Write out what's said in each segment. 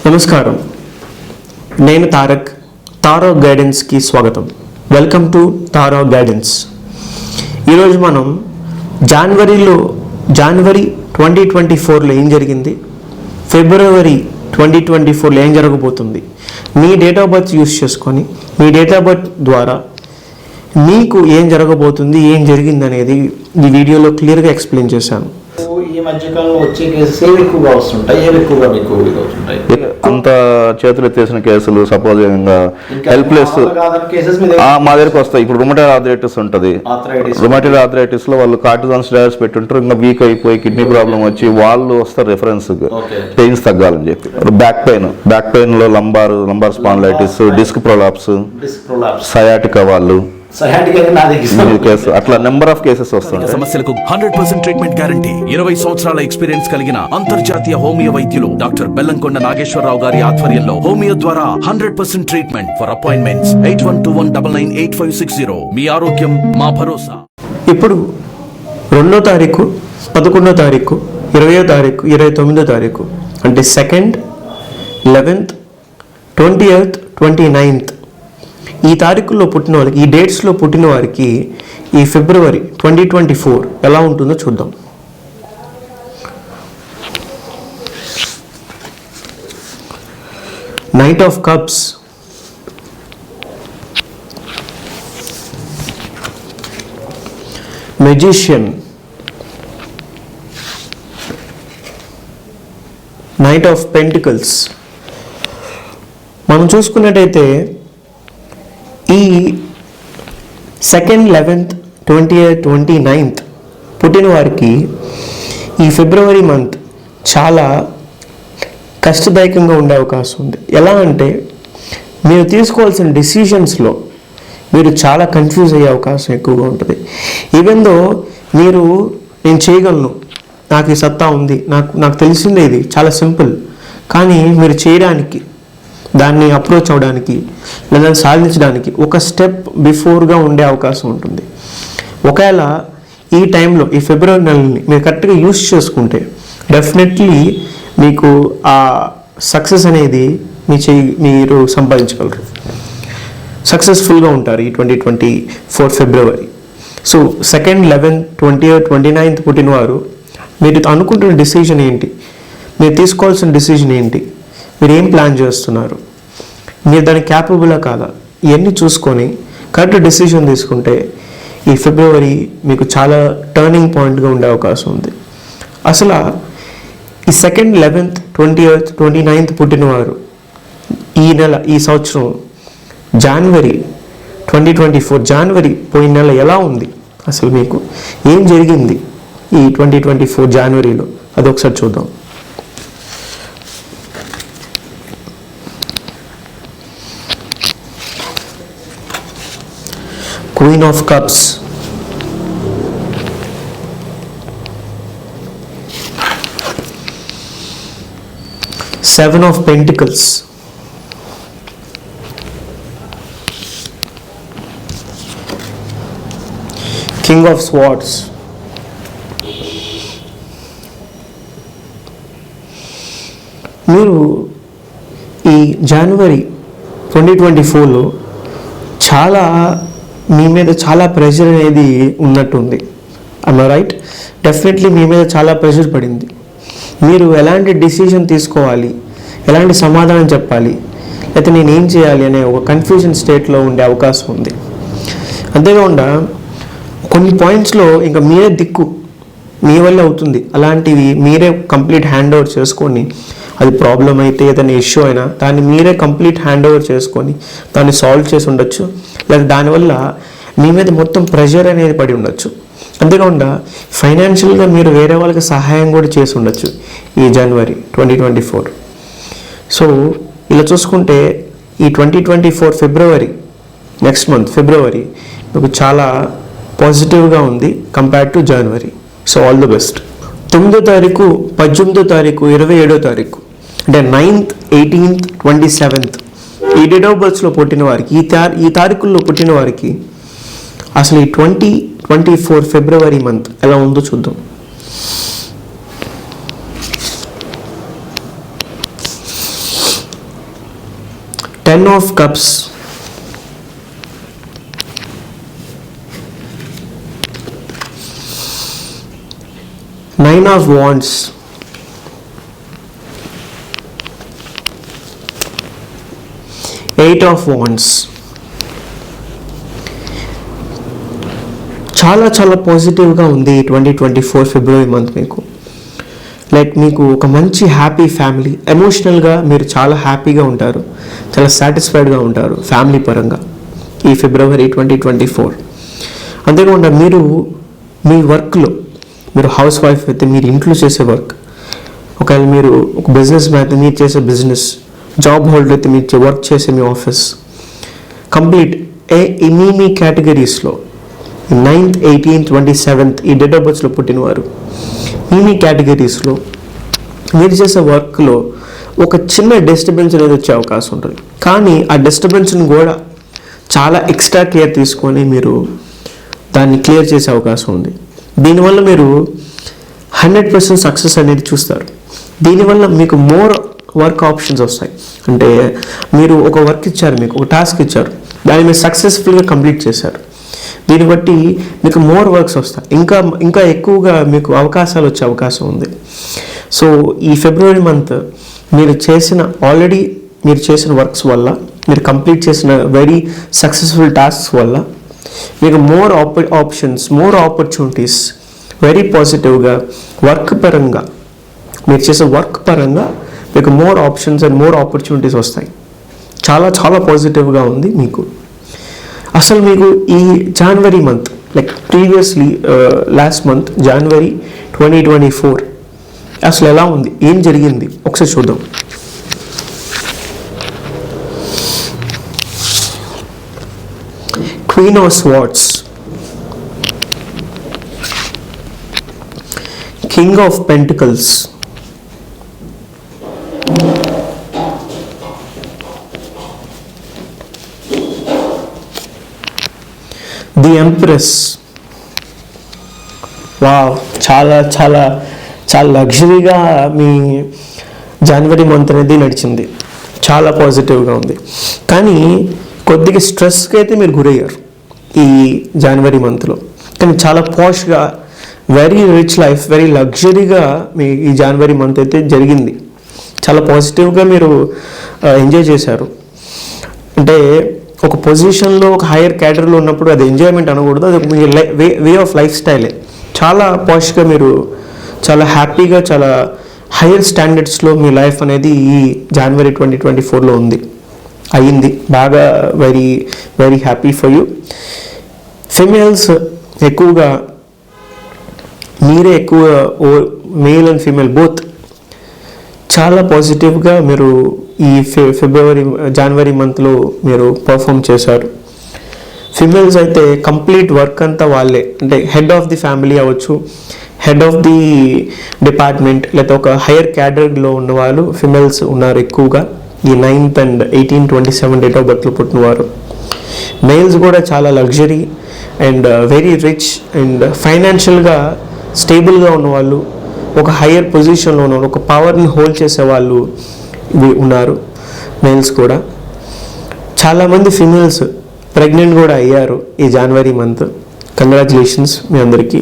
నమస్కారం, నేను తారక్. తారో గైడెన్స్కి స్వాగతం. Welcome to tarot guidance. ఈరోజు మనం జనవరి 2024లో ఏం జరిగింది, ఫిబ్రవరి 2024లో ఏం జరగబోతుంది, మీ డేట్ ఆఫ్ బర్త్ యూస్ చేసుకొని మీ డేట్ ఆఫ్ బర్త్ ద్వారా మీకు ఏం జరగబోతుంది, ఏం జరిగింది అనేది ఈ వీడియోలో క్లియర్గా ఎక్స్ప్లెయిన్ చేశాను. ఈ మధ్యకాలంలో వచ్చే కేసెస్ ఏవి ఎక్కువగా వస్తుంటాయి, ఏవి ఎక్కువగా మీకు అవుతుంటాయి? అంత చేతులు ఎత్తేసిన కేసులు, సపోజ్ హెల్ప్లెస్ మా దగ్గరకు వస్తాయి. ఇప్పుడు రుమటైడ్ ఆర్థరైటిస్ ఉంటుంది. రుమటైడ్ ఆర్థరైటిస్ లో వాళ్ళు కార్టిజాన్ స్టెరాయిడ్స్ పెట్టుంటారు, ఇంకా వీక్ అయిపోయి కిడ్నీ ప్రాబ్లం వచ్చి వాళ్ళు వస్తారు రెఫరెన్స్ పెయిన్స్ తగ్గాలని చెప్పి. బ్యాక్ పెయిన్ లో lumbar spondylitis, disc prolapse, sciatica వాళ్ళు అట్లా నెంబర్ ఆఫ్ కేసెస్ వస్తుంటాయి. సమస్యలకు 100% ట్రీట్మెంట్ గ్యారంటీ. 20 సంవత్సరాల ఎక్స్పీరియన్స్ కలిగిన అంతర్జాతీయ హోమియో వైద్యులు డాక్టర్ బెల్లంకొండ నాగేశ్వరరావు గారి ఆధ్వర్యంలో హోమియో ద్వారా 100% ట్రీట్మెంట్. For appointments 8121998560. మీ ఆరోగ్యం మా భరోసా. ఇప్పుడు 2వ తారీఖు, 11వ తారీఖు, 20వ తారీఖు, 29వ తారీఖు అంటే 2nd, 11th, 20th, 29th ఈ తారీఖుల్లో పుట్టిన వాళ్ళకి, ఈ డేట్స్లో పుట్టిన వారికి ఈ ఫిబ్రవరి 2024 ఎలా ఉంటుందో చూద్దాం. Knight of cups, magician, knight of pentacles. మనం చూసుకున్నట్టయితే ఈ 2nd, 11th, 20th, 29th పుట్టిన వారికి ఈ ఫిబ్రవరి మంత్ చాలా కష్టదాయకంగా ఉండే అవకాశం ఉంది. ఎలా అంటే మీరు తీసుకోవాల్సిన డెసిషన్స్లో మీరు చాలా కన్ఫ్యూజ్ అయ్యే అవకాశం ఎక్కువగా ఉంటుంది. ఈవెన్ దో మీరు నేను చేయగలను, నాకు ఈ సత్తా ఉంది, నాకు తెలిసిందే, ఇది చాలా సింపుల్, కానీ మీరు చేయడానికి, దాన్ని అప్రోచ్ అవ్వడానికి లేదా సాధించడానికి ఒక స్టెప్ బిఫోర్గా ఉండే అవకాశం ఉంటుంది. ఒకవేళ ఈ టైంలో, ఈ ఫిబ్రవరి నెలని మీరు కరెక్ట్గా యూస్ చేసుకుంటే డెఫినెట్లీ మీకు ఆ సక్సెస్ అనేది మీరు సంపాదించగలరు, సక్సెస్ఫుల్గా ఉంటారు ఈ 2024 ఫిబ్రవరి. So 2nd, 11th, 20th, 29th పుట్టినవారు మీరు అనుకుంటున్న డెసిషన్ ఏంటి, మీరు తీసుకోవాల్సిన డెసిషన్ ఏంటి, మీరు ఏం ప్లాన్ చేస్తున్నారు, మీరు దానికి క్యాపబులా కాదా, ఇవన్నీ చూసుకొని కరెక్ట్ డెసిషన్ తీసుకుంటే ఈ ఫిబ్రవరి మీకు చాలా టర్నింగ్ పాయింట్గా ఉండే అవకాశం ఉంది. అసలు ఈ 2nd, 11th, 20th, 29th పుట్టినవారు ఈ నెల, ఈ సంవత్సరం జనవరి 2024 జనవరి పోయిన నెల ఎలా ఉంది, అసలు మీకు ఏం జరిగింది ఈ 2024 జనవరిలో, అది ఒకసారి చూద్దాం. Queen of Cups, Seven of Pentacles, King of Swords, మీరు ఈ జనవరి 2024లో చాలా మీ మీద చాలా ప్రెషర్ అనేది ఉన్నట్టుంది. I'm right? డెఫినెట్లీ మీ మీద చాలా ప్రెషర్ పడింది. మీరు ఎలాంటి డిసిషన్ తీసుకోవాలి, ఎలాంటి సమాధానం చెప్పాలి, లేకపోతే నేను ఏం చేయాలి అనే ఒక కన్ఫ్యూజన్ స్టేట్లో ఉండే అవకాశం ఉంది. అంతేకాకుండా కొన్ని పాయింట్స్లో ఇంకా మీరే దిక్కు, మీ వల్ల అవుతుంది, అలాంటివి మీరే కంప్లీట్ హ్యాండ్ ఓవర్ చేసుకొని, అది ప్రాబ్లం అయితే ఏదైనా ఇష్యూ అయినా దాన్ని మీరే కంప్లీట్ హ్యాండ్ ఓవర్ చేసుకొని దాన్ని సాల్వ్ చేసి ఉండొచ్చు, లేదా దానివల్ల మీ మీద మొత్తం ప్రెషర్ అనేది పడి ఉండొచ్చు. అంతేకాకుండా ఫైనాన్షియల్గా మీరు వేరే వాళ్ళకి సహాయం కూడా చేసి ఉండొచ్చు ఈ జనవరి 2024. సో ఇలా చూసుకుంటే ఈ 2024 ఫిబ్రవరి, నెక్స్ట్ మంత్ ఫిబ్రవరి మీకు చాలా పాజిటివ్గా ఉంది compared to January. So all the best. 9వ తారీఖు, 18వ తారీఖు, 27వ తారీఖు అంటే 9th, 18th, 27th ఈ డేట్ ఆఫ్ బర్త్స్లో పుట్టిన వారికి, ఈ తారీఖుల్లో పుట్టిన వారికి అసలు ఈ 2024 ఫిబ్రవరి మంత్ ఎలా ఉందో చూద్దాం. 10 of cups, 9 of wands, 8 of wands. చాలా చాలా పాజిటివ్గా ఉంది 2024 ఫిబ్రవరి మంత్ మీకు. లైక్ మీకు ఒక మంచి హ్యాపీ ఫ్యామిలీ, ఎమోషనల్గా మీరు చాలా హ్యాపీగా ఉంటారు, చాలా సాటిస్ఫైడ్గా ఉంటారు ఫ్యామిలీ పరంగా ఈ ఫిబ్రవరి 2024. అంతేకాకుండా మీరు మీ వర్క్లో, మీరు హౌస్ వైఫ్ అయితే మీరు ఇంట్లో చేసే వర్క్, ఒకవేళ మీరు ఒక బిజినెస్ మ్యాన్ అయితే మీరు చేసే బిజినెస్, జాబ్ హోల్డర్ అయితే మీరు వర్క్ చేసే మీ ఆఫీస్, కంప్లీట్ మీ కేటగిరీస్లో 9th, 18th, 27th ఈ డేట్ ఆఫ్ బర్త్స్లో పుట్టినవారు మీ కేటగిరీస్లో మీరు చేసే వర్క్లో ఒక చిన్న డిస్టర్బెన్స్ అనేది వచ్చే అవకాశం ఉంటుంది. కానీ ఆ డిస్టర్బెన్స్ని కూడా చాలా ఎక్స్ట్రా కేర్ తీసుకొని మీరు దాన్ని క్లియర్ చేసే అవకాశం ఉంది. దీనివల్ల మీరు 100% సక్సెస్ అనేది చూస్తారు. దీనివల్ల మీకు మోర్ వర్క్ ఆప్షన్స్ వస్తాయి. అంటే మీరు ఒక వర్క్ ఇచ్చారు, మీకు ఒక టాస్క్ ఇచ్చారు, దాన్ని మీరు సక్సెస్ఫుల్గా కంప్లీట్ చేశారు. దీన్ని బట్టి మీకు మోర్ వర్క్స్ వస్తాయి, ఇంకా ఎక్కువగా మీకు అవకాశాలు వచ్చే అవకాశం ఉంది. సో ఈ ఫిబ్రవరి మంత్ మీరు చేసిన వర్క్స్ వల్ల, మీరు కంప్లీట్ చేసిన వెరీ సక్సెస్ఫుల్ టాస్క్స్ వల్ల మీకు more options, more opportunities, very పాజిటివ్గా వర్క్ పరంగా, మీరు చేసే వర్క్ పరంగా మీకు more options and more opportunities వస్తాయి. చాలా చాలా పాజిటివ్గా ఉంది మీకు. అసలు మీకు ఈ January month, like previously last month January 2024 అసలు ఎలా ఉంది, ఏం జరిగింది ఒకసారి చూద్దాం. Queen of Swords, King of Pentacles, The Empress. Wow, చాలా చాలా చాలా లగ్జరీగా మీ జనవరి మంత్ అనేది నడిచింది, చాలా పాజిటివ్గా ఉంది. కానీ కొద్దిగా స్ట్రెస్కి అయితే మీరు గురయ్యారు ఈ జనవరి మంత్లో. కానీ చాలా పాష్గా, వెరీ రిచ్ లైఫ్, వెరీ లగ్జరీగా మీ ఈ జనవరి మంత్ అయితే జరిగింది. చాలా పాజిటివ్గా మీరు ఎంజాయ్ చేశారు. అంటే ఒక పొజిషన్లో, ఒక హైయర్ క్యాడర్లో ఉన్నప్పుడు అది ఎంజాయ్మెంట్ అనకూడదు, అది మీ వే ఆఫ్ లైఫ్ స్టైలే. చాలా పాష్గా మీరు చాలా హ్యాపీగా, చాలా హైయర్ స్టాండర్డ్స్లో మీ లైఫ్ అనేది ఈ జనవరి 2024లో అయ్యింది. బాగా very very happy for you. Females ఎక్కువగా, మీరే ఎక్కువ, మేల్ అండ్ ఫీమేల్ బోత్ చాలా పాజిటివ్గా మీరు ఈ జనవరి మంత్లో మీరు పర్ఫామ్ చేశారు. ఫిమేల్స్ అయితే కంప్లీట్ వర్క్ అంతా వాళ్ళే, అంటే హెడ్ ఆఫ్ ది ఫ్యామిలీ అవ్వచ్చు, హెడ్ ఆఫ్ ది డిపార్ట్మెంట్, లేదా ఒక హైయర్ క్యాడర్లో ఉన్నవాళ్ళు ఫిమేల్స్ ఉన్నారు ఎక్కువగా ఈ 9th and 18, 27 డేట్ ఆఫ్ బర్త్లో పుట్టినవారు. మేల్స్ కూడా చాలా luxury and very rich and ఫైనాన్షియల్గా స్టేబుల్గా ఉన్నవాళ్ళు, ఒక హయ్యర్ పొజిషన్లో ఉన్నవాళ్ళు, ఒక పవర్ని హోల్డ్ చేసేవాళ్ళు ఉన్నారు మేల్స్ కూడా. చాలామంది ఫిమేల్స్ ప్రెగ్నెంట్ కూడా అయ్యారు ఈ జనవరి మంత్. కంగ్రాచులేషన్స్ మీ అందరికీ.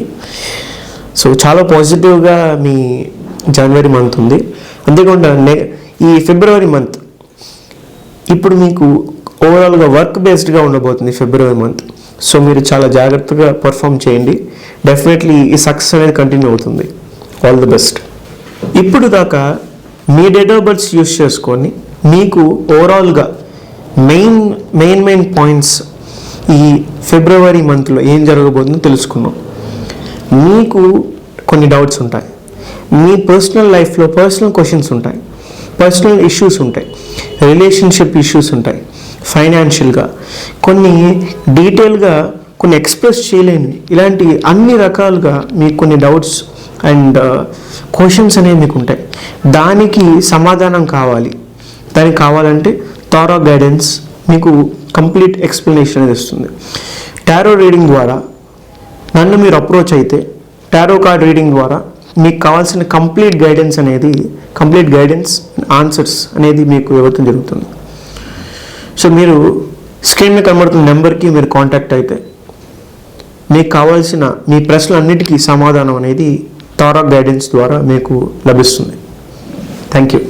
సో చాలా పాజిటివ్గా మీ జనవరి మంత్ ఉంది. అంతేకాకుండా ఈ ఫిబ్రవరి మంత్ ఇప్పుడు మీకు ఓవరాల్గా వర్క్ బేస్డ్గా ఉండబోతుంది ఫిబ్రవరి మంత్. సో మీరు చాలా జాగ్రత్తగా పర్ఫామ్ చేయండి. డెఫినెట్లీ ఈ సక్సెస్ అనేది కంటిన్యూ అవుతుంది. All the best. ఇప్పుడు దాకా మీ డేట్ ఆఫ్ బర్త్స్ యూస్ చేసుకొని మీకు ఓవరాల్గా మెయిన్ పాయింట్స్ ఈ ఫిబ్రవరి మంత్లో ఏం జరగబోతుందో తెలుసుకున్నాం. మీకు కొన్ని డౌట్స్ ఉంటాయి, మీ పర్సనల్ లైఫ్లో పర్సనల్ క్వశ్చన్స్ ఉంటాయి, పర్సనల్ ఇష్యూస్ ఉంటాయి, రిలేషన్షిప్ ఇష్యూస్ ఉంటాయి, ఫైనాన్షియల్గా కొన్ని డీటెయిల్గా కొన్ని ఎక్స్ప్రెస్ చేయలేని ఇలాంటి అన్ని రకాలుగా మీకు కొన్ని డౌట్స్ అండ్ క్వశ్చన్స్ అనేవి మీకు ఉంటాయి. దానికి సమాధానం కావాలి. దానికి కావాలంటే థారో గైడెన్స్ మీకు కంప్లీట్ ఎక్స్ప్లెనేషన్ అనేది ఇస్తుంది. టారో రీడింగ్ ద్వారా నన్ను మీరు అప్రోచ్ అయితే టారో కార్డ్ రీడింగ్ ద్వారా మీకు కావాల్సిన కంప్లీట్ గైడెన్స్ ఆన్సర్స్ అనేది మీకు ఇవ్వడం జరుగుతుంది. సో మీరు స్క్రీన్ మీద కనబడుతున్న నెంబర్కి మీరు కాంటాక్ట్ అయితే మీకు కావాల్సిన మీ ప్రశ్నలన్నిటికీ సమాధానం అనేది తారా గైడెన్స్ ద్వారా మీకు లభిస్తుంది. Thank you.